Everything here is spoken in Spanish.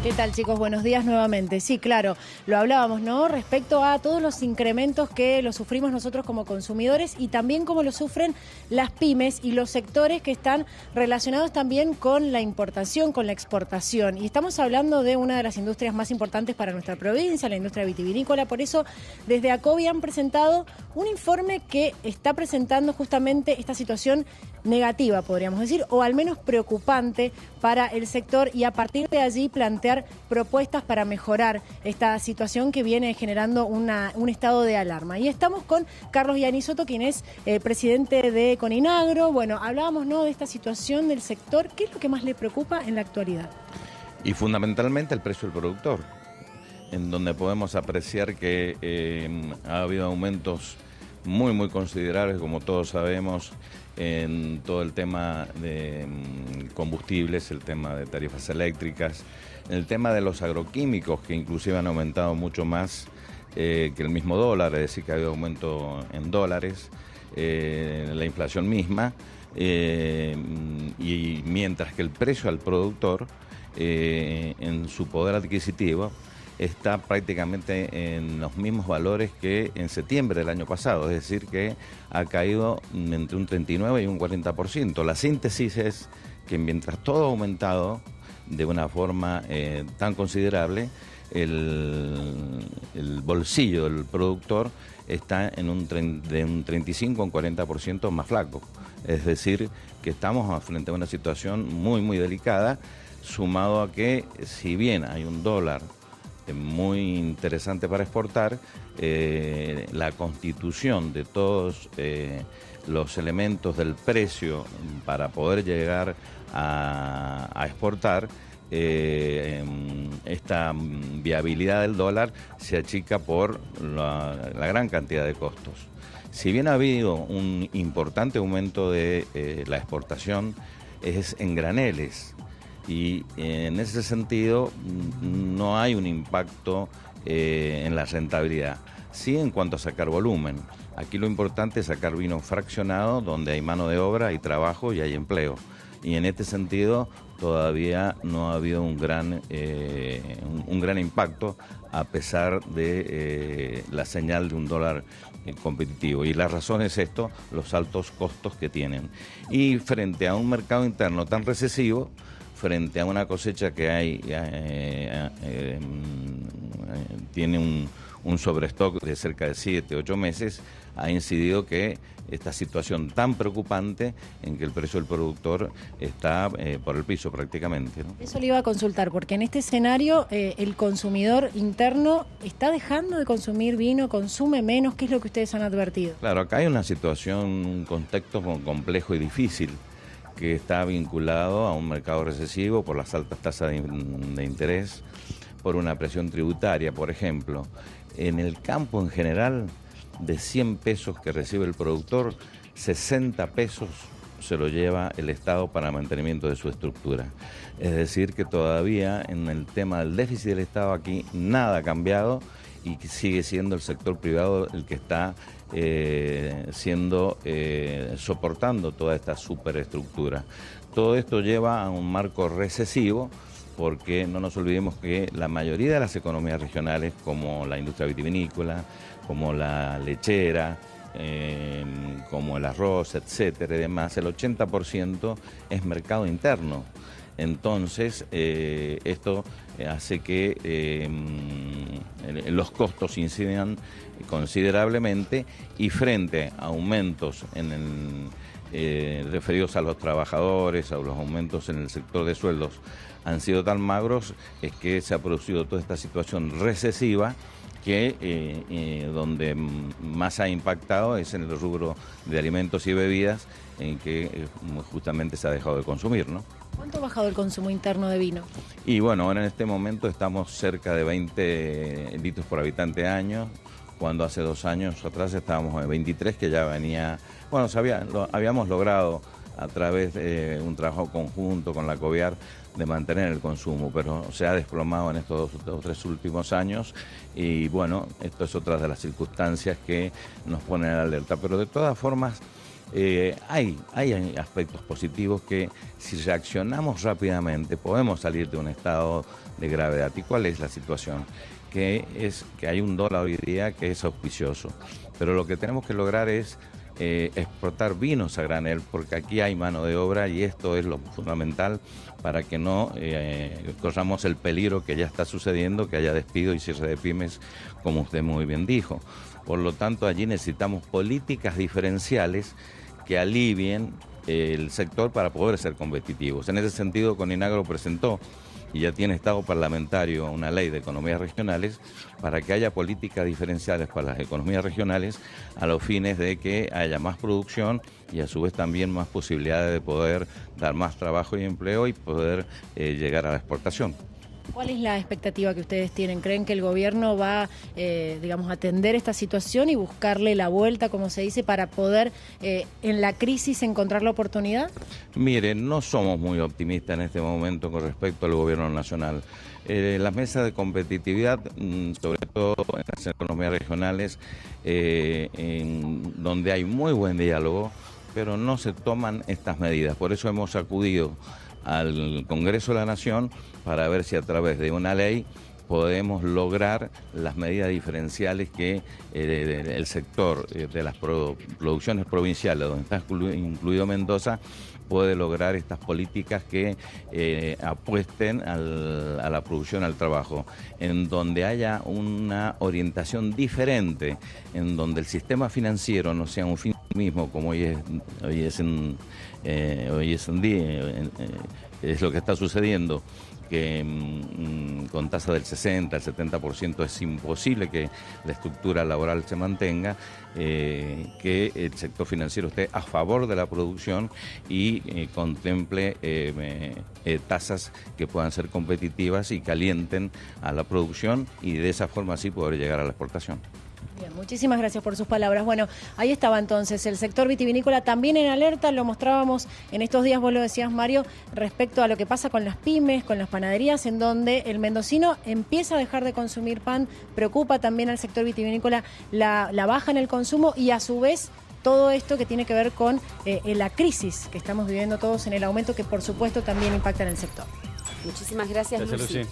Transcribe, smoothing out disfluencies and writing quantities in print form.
¿Qué tal, chicos? Buenos días nuevamente. Sí, claro, lo hablábamos, ¿no? Respecto a todos los incrementos que los sufrimos nosotros como consumidores y también cómo lo sufren las pymes y los sectores que están relacionados también con la importación, con la exportación. Y estamos hablando de una de las industrias más importantes para nuestra provincia, la industria vitivinícola. Por eso, desde ACOVI han presentado un informe que está presentando justamente esta situación negativa, podríamos decir, o al menos preocupante para el sector, y a partir de allí plantear propuestas para mejorar esta situación que viene generando un estado de alarma. Y estamos con Carlos Iannisoto, quien es presidente de Coninagro. Bueno, hablábamos, ¿no?, de esta situación del sector. ¿Qué es lo que más le preocupa en la actualidad? Y fundamentalmente el precio del productor, en donde podemos apreciar que ha habido aumentos muy considerables, como todos sabemos, en todo el tema de combustibles, el tema de tarifas eléctricas, el tema de los agroquímicos, que inclusive han aumentado mucho más que el mismo dólar, es decir, que ha habido aumento en dólares, la inflación misma, y mientras que el precio al productor, en su poder adquisitivo, está prácticamente en los mismos valores que en septiembre del año pasado, es decir, que ha caído entre un 39 y un 40%. La síntesis es que mientras todo ha aumentado de una forma tan considerable, el bolsillo del productor está en de un 35 a un 40% más flaco. Es decir, que estamos frente a una situación muy delicada, sumado a que, si bien hay un dólar muy interesante para exportar, la constitución de todos los elementos del precio para poder llegar a exportar, esta viabilidad del dólar se achica por la gran cantidad de costos. Si bien ha habido un importante aumento de la exportación, es en graneles. Y en ese sentido no hay un impacto en la rentabilidad. Sí, en cuanto a sacar volumen. Aquí lo importante es sacar vino fraccionado, donde hay mano de obra, hay trabajo y hay empleo. Y en este sentido todavía no ha habido un gran impacto, a pesar de la señal de un dólar competitivo. Y la razón es esto, los altos costos que tienen. Y frente a un mercado interno tan recesivo, frente a una cosecha que tiene un sobrestock de cerca de 7-8 meses, ha incidido que esta situación tan preocupante en que el precio del productor está por el piso prácticamente, ¿no? Eso le iba a consultar, porque en este escenario el consumidor interno está dejando de consumir vino, consume menos. ¿Qué es lo que ustedes han advertido? Claro, acá hay una situación, un contexto complejo y difícil, que está vinculado a un mercado recesivo por las altas tasas de interés, por una presión tributaria, por ejemplo. En el campo en general, de 100 pesos que recibe el productor, 60 pesos se lo lleva el Estado para mantenimiento de su estructura. Es decir, que todavía en el tema del déficit del Estado aquí nada ha cambiado, y que sigue siendo el sector privado el que está soportando toda esta superestructura. Todo esto lleva a un marco recesivo, porque no nos olvidemos que la mayoría de las economías regionales, como la industria vitivinícola, como la lechera, como el arroz, etcétera y demás, el 80% es mercado interno. Entonces, esto hace que los costos incidan considerablemente, y frente a aumentos referidos a los trabajadores, a los aumentos en el sector de sueldos, han sido tan magros, es que se ha producido toda esta situación recesiva, que donde más ha impactado es en el rubro de alimentos y bebidas, en que justamente se ha dejado de consumir, ¿no? ¿Cuánto ha bajado el consumo interno de vino? Y bueno, ahora en este momento estamos cerca de 20 litros por habitante año, cuando hace 2 años atrás estábamos en 23, que ya venía, bueno, habíamos logrado a través de un trabajo conjunto con la COVIAR de mantener el consumo, pero se ha desplomado en estos 2 o 3 últimos años, y bueno, esto es otra de las circunstancias que nos ponen en alerta. Pero de todas formas, hay aspectos positivos que, si reaccionamos rápidamente, podemos salir de un estado de gravedad. ¿Y cuál es la situación? Que es que hay un dólar hoy día que es auspicioso, pero lo que tenemos que lograr es exportar vinos a granel, porque aquí hay mano de obra y esto es lo fundamental para que no corramos el peligro que ya está sucediendo, que haya despido y cierre de pymes, como usted muy bien dijo. Por lo tanto, allí necesitamos políticas diferenciales que alivien el sector para poder ser competitivos. En ese sentido, Coninagro presentó y ya tiene estado parlamentario una ley de economías regionales para que haya políticas diferenciales para las economías regionales a los fines de que haya más producción y a su vez también más posibilidades de poder dar más trabajo y empleo y poder llegar a la exportación. ¿Cuál es la expectativa que ustedes tienen? ¿Creen que el gobierno va, digamos, a atender esta situación y buscarle la vuelta, como se dice, para poder en la crisis encontrar la oportunidad? Miren, no somos muy optimistas en este momento con respecto al gobierno nacional. Las mesas de competitividad, sobre todo en las economías regionales, donde hay muy buen diálogo, pero no se toman estas medidas. Por eso hemos acudido al Congreso de la Nación para ver si a través de una ley podemos lograr las medidas diferenciales que el sector de las producciones provinciales, donde está incluido Mendoza, puede lograr estas políticas que apuesten a la producción, al trabajo, en donde haya una orientación diferente, en donde el sistema financiero no sea un fin mismo, como hoy es lo que está sucediendo, que con tasa del 60, el 70% es imposible que la estructura laboral se mantenga, que el sector financiero esté a favor de la producción y contemple tasas que puedan ser competitivas y que alienten a la producción y de esa forma así poder llegar a la exportación. Bien, muchísimas gracias por sus palabras. Bueno, ahí estaba entonces el sector vitivinícola también en alerta, lo mostrábamos en estos días, vos lo decías, Mario, respecto a lo que pasa con las pymes, con las panaderías, en donde el mendocino empieza a dejar de consumir pan, preocupa también al sector vitivinícola la baja en el consumo y a su vez todo esto que tiene que ver con la crisis que estamos viviendo todos en el aumento que por supuesto también impacta en el sector. Muchísimas gracias, Lucy.